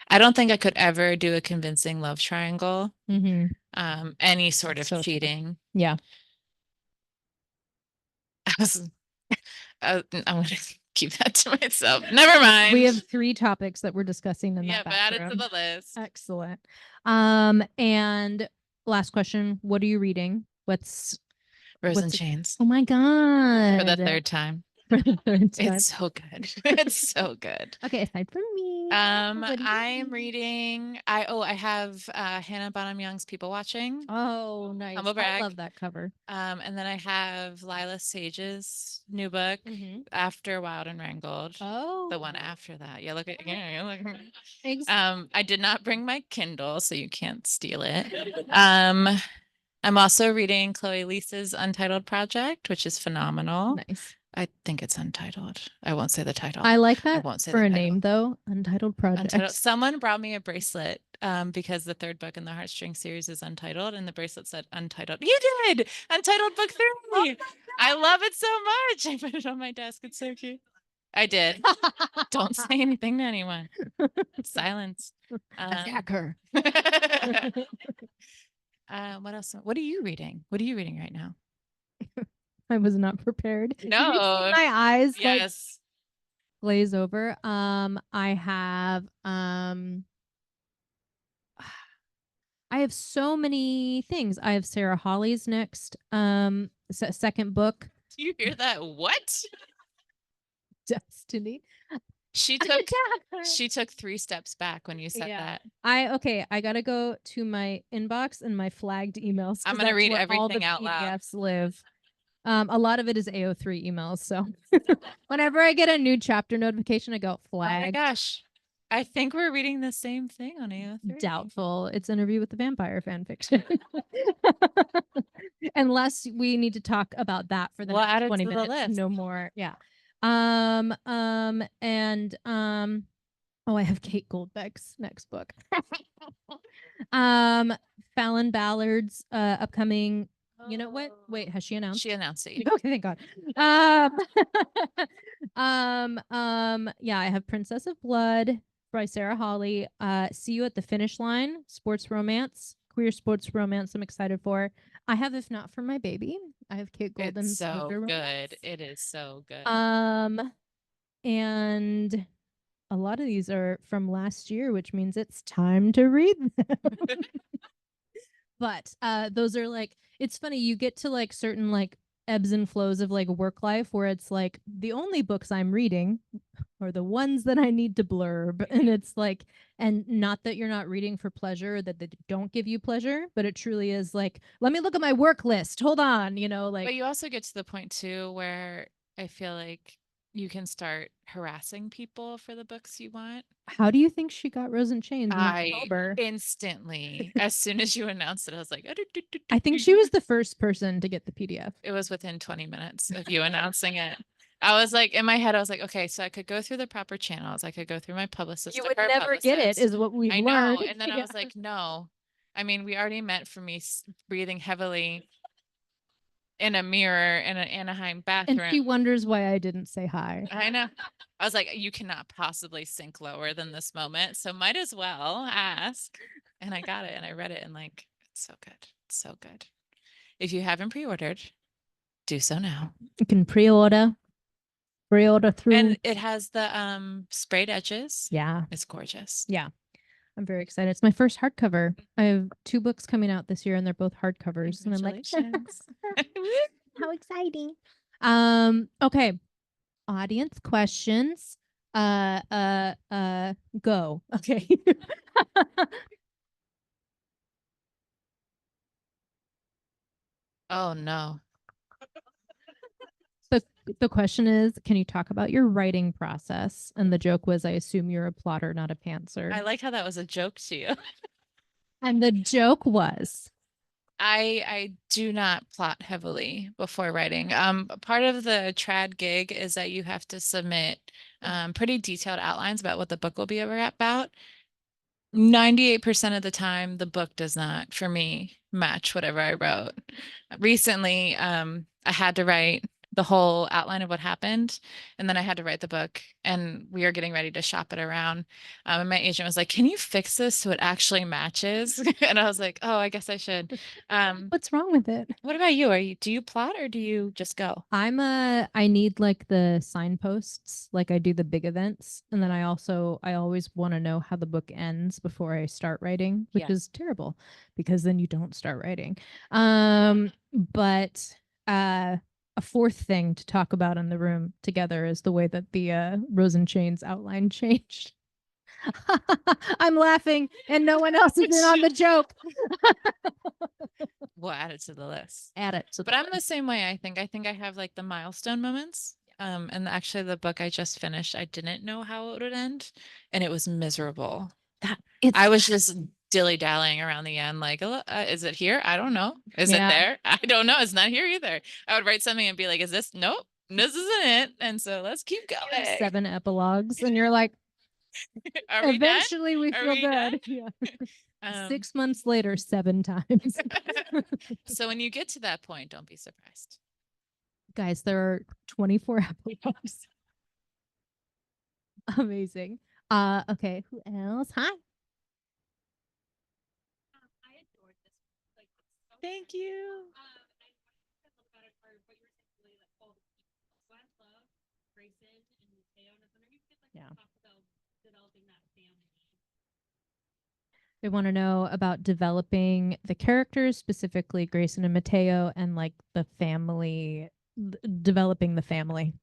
I don't think I could ever do a convincing love triangle. Mm-hmm. Any sort of So tough. cheating. Yeah. I'm gonna keep that to myself. Never mind. We have 3 topics that we're discussing in yeah, that but add it to bathroom. the list. Excellent. And last question, what are you reading? Rose what's and it- Chains Oh my God. for the third time. For the third time. It's so good. It's so good. Okay, aside from me. what do you I'm read? reading. I have Hannah Bonham Young's People Watching. Oh, nice. Humble I brag. love that cover. And then I have Lila Sage's new book, After Wild and Wrangled. Oh. The one after that. Yeah, look at look. Ex- I did not bring my Kindle, so you can't steal it. I'm also reading Chloe Lisa's Untitled Project, which is phenomenal. nice. I think it's untitled. I won't say the title. I like I that won't say for the a title. name though. Untitled Project. Untitled. Someone brought me a bracelet because the third book in the Heartstring series is Untitled, and the bracelet said Untitled. You did Untitled book 3. I love it so much. I put it on my desk. It's so cute. I did. Don't say anything to anyone. Silence. Attack her. What else? What are you reading? What are you reading right now? I was not prepared. Did you see No. my eyes like Yes. glaze over. I have so many things. I have Sarah Holly's next second book, Do you hear that? What? Destiny. She took 3 steps back when you said that. I gotta go to my inbox and my flagged emails. I'm gonna that's read where all everything the out loud. PDFs live. A lot of it is AO3 emails. So whenever I get a new chapter notification, I go Oh my flagged. gosh. I think we're reading the same thing on AO3. Doubtful. It's Interview with the Vampire fan fiction. Unless we need to talk about that for the We'll next add it 20 to the minutes. list. No more. Yeah. Oh, I have Kate Goldbeck's next book. Fallon Ballard's upcoming. You know what? Wait, has she announced? She announced it. Okay, thank God. Yeah, I have Princess of Blood by Sarah Holly. See You at the Finish Line, sports romance, queer sports romance. I'm excited for. I have If Not for My Baby. I have Kate Golden's. It's so Murder good. Romance. It is so good. And a lot of these are from last year, which means it's time to read them. But those are like, it's funny, you get to like certain like ebbs and flows of like work life where it's like the only books I'm reading are the ones that I need to blurb. And it's like, and not that you're not reading for pleasure, that they don't give you pleasure, but it truly is like, let me look at my work list. Hold on, like. But you also get to the point too where I feel like you can start harassing people for the books you want. How do you think she got Rose and Chains in October? Instantly, as soon as you announced it, I was like, I think she was the first person to get the PDF. It was within 20 minutes of you announcing it. I was like, in my head, I was like, okay, so I could go through the proper channels. I could go through my publicist. You would never get it, is what we've learned. I know. And then I was like, no. I mean, we already met for me breathing heavily in a mirror in an Anaheim bathroom. And she wonders why I didn't say hi. I know. I was like, you cannot possibly sink lower than this moment. So might as well ask. And I got it and I read it and like, it's so good. So good. If you haven't pre-ordered, do so now. You can pre-order through. And it has the sprayed edges. Yeah. It's gorgeous. Yeah. I'm very excited. It's my first hardcover. I have 2 books coming out this year and they're both hardcovers. And I'm like, Congratulations. how exciting. Okay. Audience questions. Go. Okay. Oh no. The question is, can you talk about your writing process? And the joke was, I assume you're a plotter, not a pantser. I like how that was a joke to you. And the joke was, I do not plot heavily before writing. Part of the trad gig is that you have to submit pretty detailed outlines about what the book will be about. 98% of the time, the book does not, for me, match whatever I wrote. Recently, I had to write the whole outline of what happened, and then I had to write the book, and we are getting ready to shop it around. And my agent was like, "Can you fix this so it actually matches?" And I was like, "Oh, I guess I should." what's wrong with it? What about you? Do you plot or do you just go? I need like the signposts, like I do the big events. And then I always want to know how the book ends before I start writing, which Yeah. is terrible because then you don't start writing. But a fourth thing to talk about in the room together is the way that the Rose and Chains outline changed. I'm laughing and no one else is in on the joke. We'll add it to the list. Add it. So But I'm the same way, I think. I think I have like the milestone moments. And actually the book I just finished, I didn't know how it would end, and it was miserable. I was just dilly-dallying around the end, like, is it here? I don't know. Is it Yeah. there? I don't know. It's not here either. I would write something and be like, is this? Nope, this isn't it. And so let's keep going. 7 epilogues and you're like, Are we done? eventually we Are feel we done? good. Yeah. Um, 6 months later, 7 times. So when you get to that point, don't be surprised. Guys, there are 24 epilogues. Amazing. Okay, who else? Hi. Thank you. Yeah. They want to know about developing the characters, specifically Grayson and Mateo, and like the family, developing the family.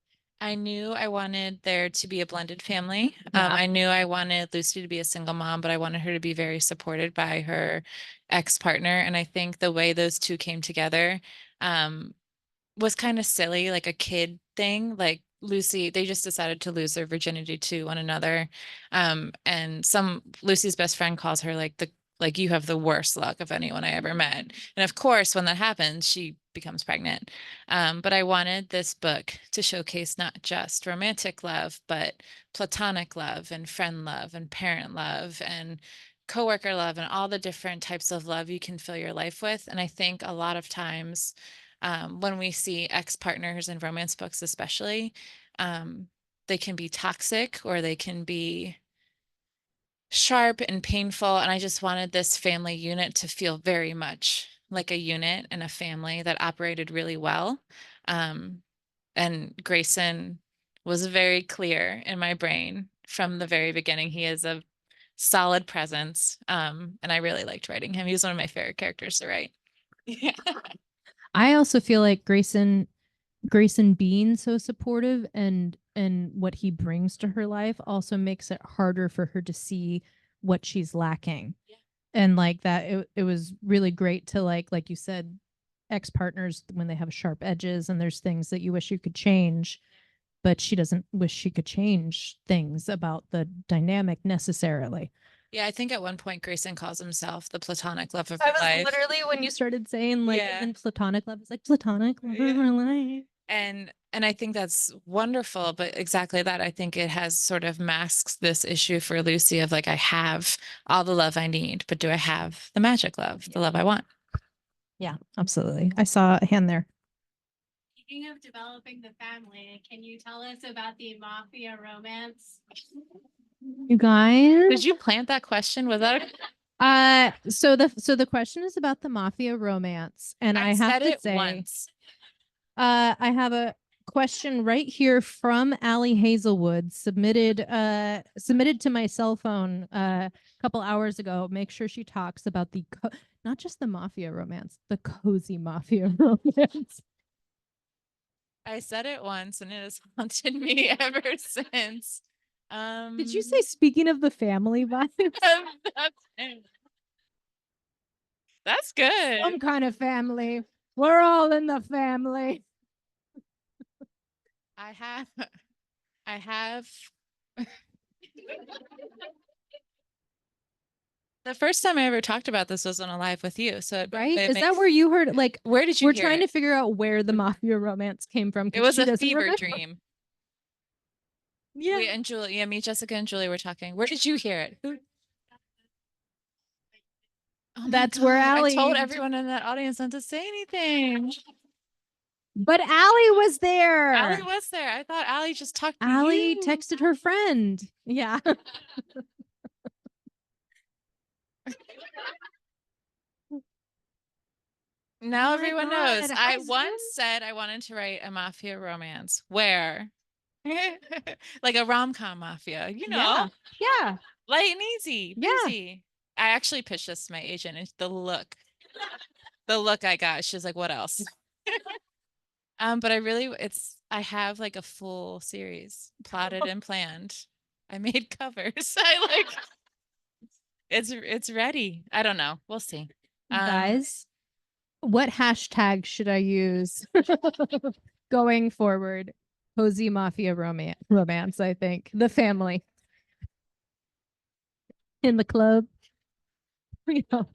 I knew I wanted there to be a blended family. Yeah. I knew I wanted Lucy to be a single mom, but I wanted her to be very supported by her ex-partner. And I think the way those two came together was kind of silly, like a kid thing. Like Lucy, they just decided to lose their virginity to one another. And Lucy's best friend calls her like you have the worst luck of anyone I ever met. And of course, when that happens, she becomes pregnant. But I wanted this book to showcase not just romantic love, but platonic love and friend love and parent love and coworker love and all the different types of love you can fill your life with. And I think a lot of times when we see ex-partners in romance books, especially, they can be toxic or they can be sharp and painful. And I just wanted this family unit to feel very much like a unit and a family that operated really well. And Grayson was very clear in my brain from the very beginning. He is a solid presence. And I really liked writing him. He was one of my favorite characters to write. Yeah. I also feel like Grayson being so supportive and what he brings to her life also makes it harder for her to see what she's lacking. Yeah. And like that it was really great to like you said, ex-partners when they have sharp edges and there's things that you wish you could change, but she doesn't wish she could change things about the dynamic necessarily. Yeah, I think at one point Grayson calls himself the platonic love of I her was life. literally when you started saying like Yeah. and platonic love, it's like platonic love Yeah. of her life. And I think that's wonderful, but exactly that. I think it has sort of masks this issue for Lucy of like, I have all the love I need, but do I have the magic love, the love I want? Yeah, absolutely. I saw a hand there. Speaking of developing the family, can you tell us about the mafia romance? You guys, Did you plant that question? Was that So the question is about the mafia romance, and I have said to it say, once. I have a question right here from Allie Hazelwood, submitted to my cell phone a couple hours ago. Make sure she talks about the not just the mafia romance, the cozy mafia romance. I said it once and it has haunted me ever since. Did you say speaking of the family vibes? That's good. Some kind of family. We're all in the family. I have the first time I ever talked about this was on a live with you. So Right? it Is that where you heard? Like, where did you we're hear trying it? to figure out where the mafia romance came from. It was she a doesn't fever remember. dream. Yeah. We and Julie, yeah, me, Jessica, and Julie were talking. Where did you hear it? Who? Oh my That's where God, Allie. I told everyone in that audience not to say anything. But Allie was there. Allie was there. I thought Allie just talked to Allie you. texted her friend. Yeah. Now Oh my everyone knows. God, I how once said I wanted to write a mafia romance where like a rom-com mafia, you know, Yeah. light and easy, Yeah. breezy. I actually pitched this to my agent and the look I got, she's like, what else? But I have like a full series plotted and planned. I made covers. It's ready. I don't know. We'll see. Guys, what hashtag should I use going forward? Cozy mafia romance, I think. The family. In the club. You know.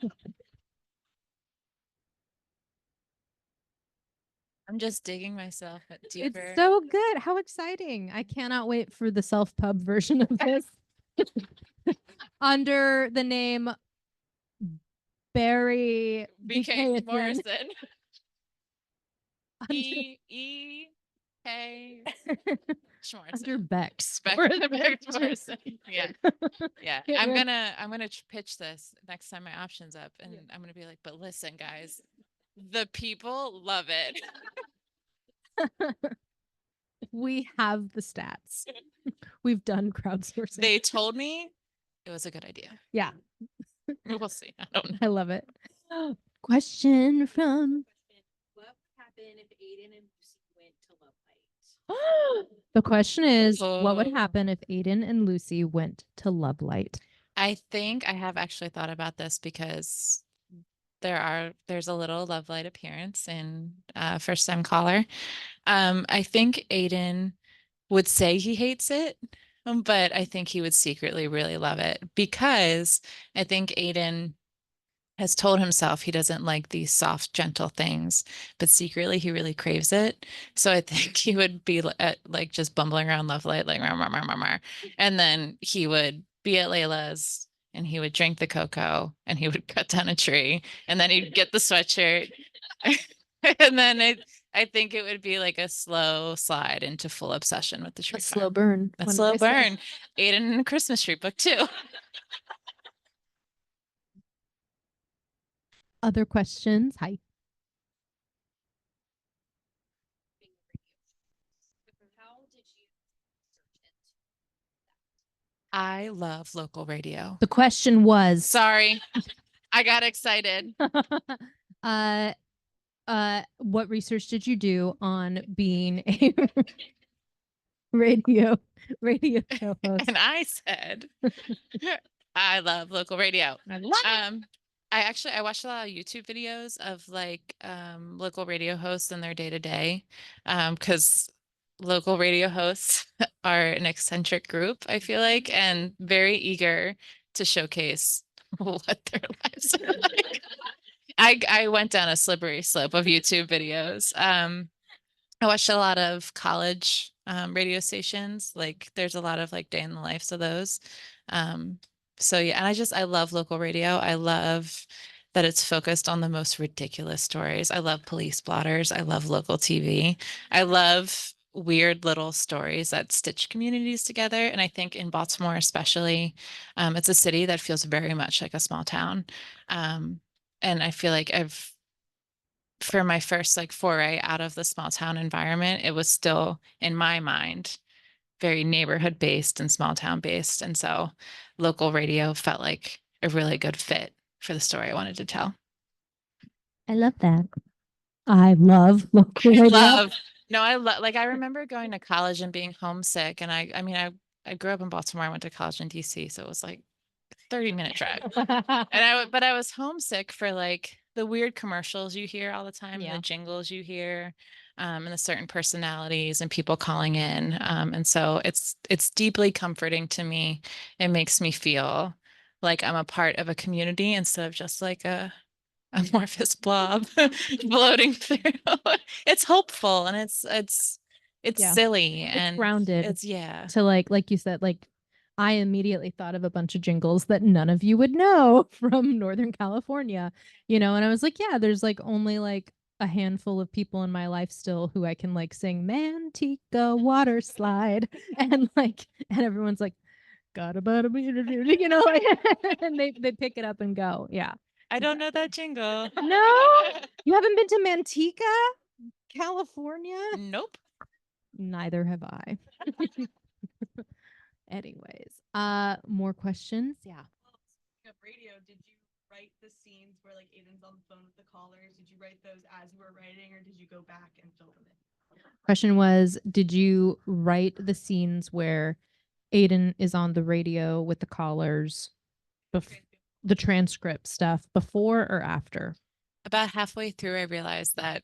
I'm just digging myself deeper. It's so good. How exciting. I cannot wait for the self-pub version of this. Under the name Barry BK Buchanan. Morrison. Under, E.E.K. under Bex. Morrison. Yeah. Yeah. Get I'm rid- gonna pitch this next time my option's up and I'm gonna be like, but listen, guys, the people love it. We have the stats. We've done crowdsourcing. They told me it was a good idea. Yeah. We'll see. I don't know. I love it. Question from What would happen if Aiden and Lucy went to Love Light? the question is, what would Oh. happen if Aiden and Lucy went to Love Light? I think I have actually thought about this because there's a little Love Light appearance in First Time Caller. I think Aiden would say he hates it, but I think he would secretly really love it because I think Aiden has told himself he doesn't like these soft, gentle things, but secretly he really craves it. So I think he would be like just bumbling around Love Light, like, rah, rah, rah, rah, rah. And then he would be at Layla's and he would drink the cocoa and he would cut down a tree and then he'd get the sweatshirt. And then I think it would be like a slow slide into full obsession with the tree A slow farm. burn. A What did slow I say? burn. Aiden in a Christmas tree book too. Other questions? Hi. How did you research it? I love local radio. The question was Sorry, I got excited. what research did you do on being a radio co-host? And I said, I love local radio. I love I watched a lot of YouTube videos of like local radio hosts and their day to day, because local radio hosts are an eccentric group, I feel like, and very eager to showcase what their lives are like. I went down a slippery slope of YouTube videos. I watched a lot of college radio stations. Like there's a lot of like day in the lives of those. So yeah, and I love local radio. I love that it's focused on the most ridiculous stories. I love police blotters. I love local TV. I love weird little stories that stitch communities together. And I think in Baltimore, especially, it's a city that feels very much like a small town. And I feel like for my first like foray out of the small town environment, it was still in my mind very neighborhood based and small town based. And so local radio felt like a really good fit for the story I wanted to tell. I love that. I love local radio. I remember going to college and being homesick. And I grew up in Baltimore. I went to college in DC. So it was like a 30-minute drive. But I was homesick for like the weird commercials you hear all the time, and the jingles you hear, and the certain personalities and people calling in. And so it's deeply comforting to me. It makes me feel like I'm a part of a community instead of just like a amorphous blob floating through. It's hopeful and it's Yeah. silly It's and grounded. it's So like you said, like I immediately thought of a bunch of jingles that none of you would know from Northern California, and I was like, yeah, there's like only like a handful of people in my life still who I can like sing Manteca water slide and everyone's like, gotta butter, like, and they pick it up and go. Yeah. I don't know that jingle. No, you haven't been to Manteca, California? Nope. Neither have I. Anyways, more questions? Yeah. Of radio, did you write the scenes where like Aiden's on the phone with the callers? Did you write those as you were writing, or did you go back and fill them in? Question was, did you write the scenes where Aiden is on the radio with the callers, the transcript stuff, before or after? About halfway through, I realized that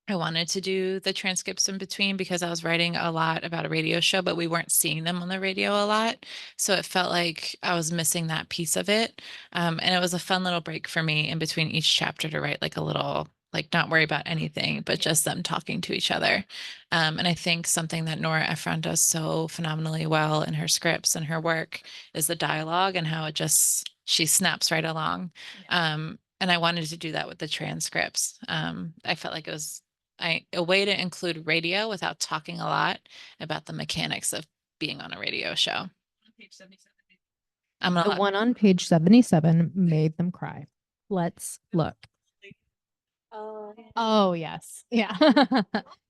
I wanted to do the transcripts in between because I was writing a lot about a radio show, but we weren't seeing them on the radio a lot. So it felt like I was missing that piece of it. And it was a fun little break for me in between each chapter to write like a little, like not worry about anything, but just them talking to each other. And I think something that Nora Ephron does so phenomenally well in her scripts and her work is the dialogue and how she snaps right along. And I wanted to do that with the transcripts. I felt like it was a way to include radio without talking a lot about the mechanics of being on a radio show. Page 77. The one on page 77 made them cry. Let's look. Oh, yes. Yeah.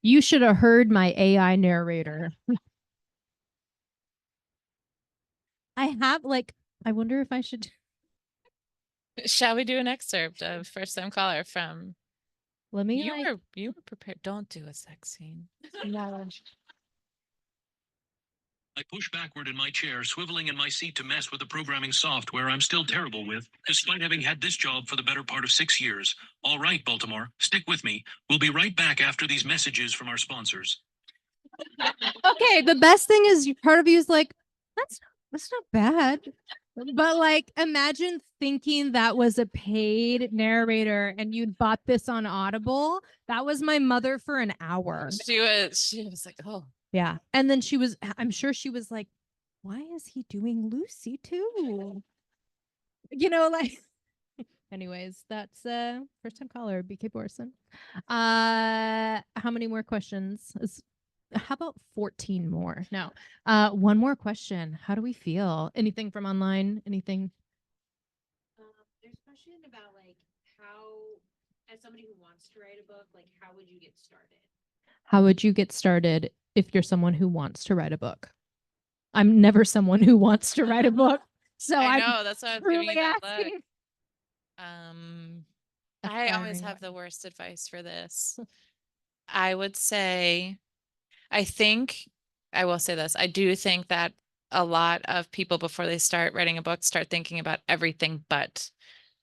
You should have heard my AI narrator. I wonder if I should. Shall we do an excerpt of First Time Caller from? Let me. You were prepared. Don't do a sex scene. No. I push backward in my chair, swiveling in my seat to mess with the programming software I'm still terrible with, despite having had this job for the better part of 6 years. All right, Baltimore, stick with me. We'll be right back after these messages from our sponsors. Okay, the best thing is part of you is like, that's not bad. But like, imagine thinking that was a paid narrator and you'd bought this on Audible. That was my mother for an hour. She was like, oh. Yeah. And then I'm sure she was like, why is he doing Lucy too? Anyways, that's First Time Caller, BK Borison. How many more questions? How about 14 more? No. One more question. How do we feel? Anything from online? Anything? There's a question about like how, as somebody who wants to write a book, like how would you get started? How would you get started if you're someone who wants to write a book? I'm never someone who wants to write a book. So I know, that's why I was giving you that asking. look. I always have the worst advice for this. I would say, I will say this. I do think that a lot of people before they start writing a book start thinking about everything but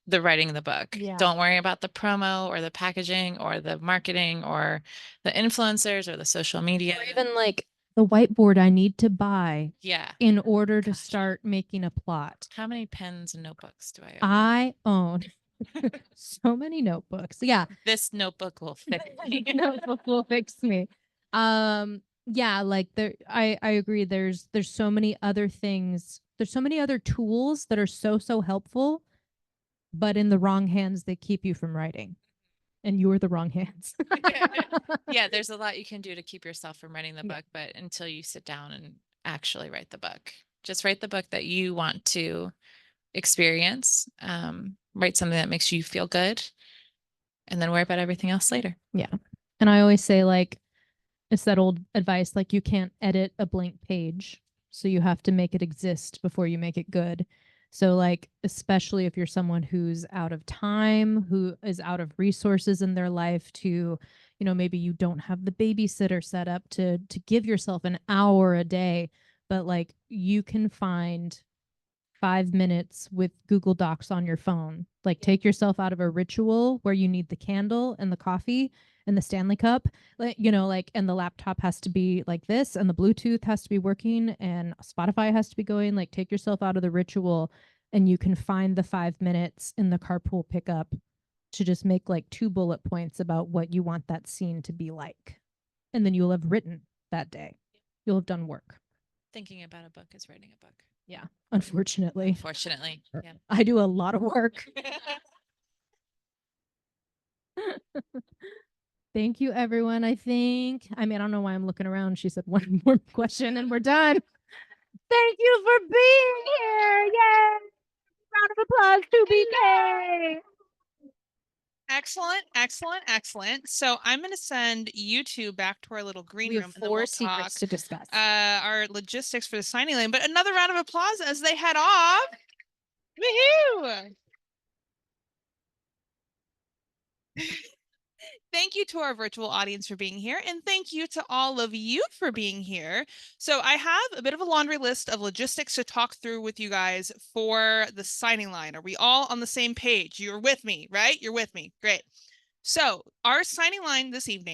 the writing of the book. Yeah. Don't worry about the promo or the packaging or the marketing or the influencers or the social media. Or even like the whiteboard I need to buy. Yeah. In order to start making a plot. How many pens and notebooks do I own? I own so many notebooks. Yeah. This notebook will fix me. Notebook will fix me. Yeah, like I agree. There's so many other things. There's so many other tools that are so helpful, but in the wrong hands, they keep you from writing. and you're the wrong hands. Yeah, there's a lot you can do to keep yourself from writing the Yeah. book, but until you sit down and actually write the book, just write the book that you want to experience. Write something that makes you feel good, and then worry about everything else later. Yeah. And I always say, like, it's that old advice, like, you can't edit a blank page. So you have to make it exist before you make it good. So, like, especially if you're someone who's out of time, who is out of resources in their life to, maybe you don't have the babysitter set up to give yourself an hour a day, but like you can find 5 minutes with Google Docs on your phone. Like, take yourself out of a ritual where you need the candle and the coffee and the Stanley Cup, and the laptop has to be like this, and the Bluetooth has to be working, and Spotify has to be going. Like, take yourself out of the ritual, and you can find the 5 minutes in the carpool pickup to just make like 2 bullet points about what you want that scene to be like. And then you'll have written that day. You'll have done work. Thinking about a book is writing a book. Yeah, unfortunately. Unfortunately, yeah. I do a lot of work. Thank you, everyone. I don't know why I'm looking around. She said one more question and we're done. Thank you for being here. Yay! Round of applause to BK. Excellent, excellent, excellent. So I'm going to send you two back to our little green We room. have And then 4 we'll secrets talk to discuss. our logistics for the signing line. But another round of applause as they head off. Woohoo! Thank you to our virtual audience for being here, and thank you to all of you for being here. So I have a bit of a laundry list of logistics to talk through with you guys for the signing line. Are we all on the same page? You're with me, right? You're with me. Great. So our signing line this evening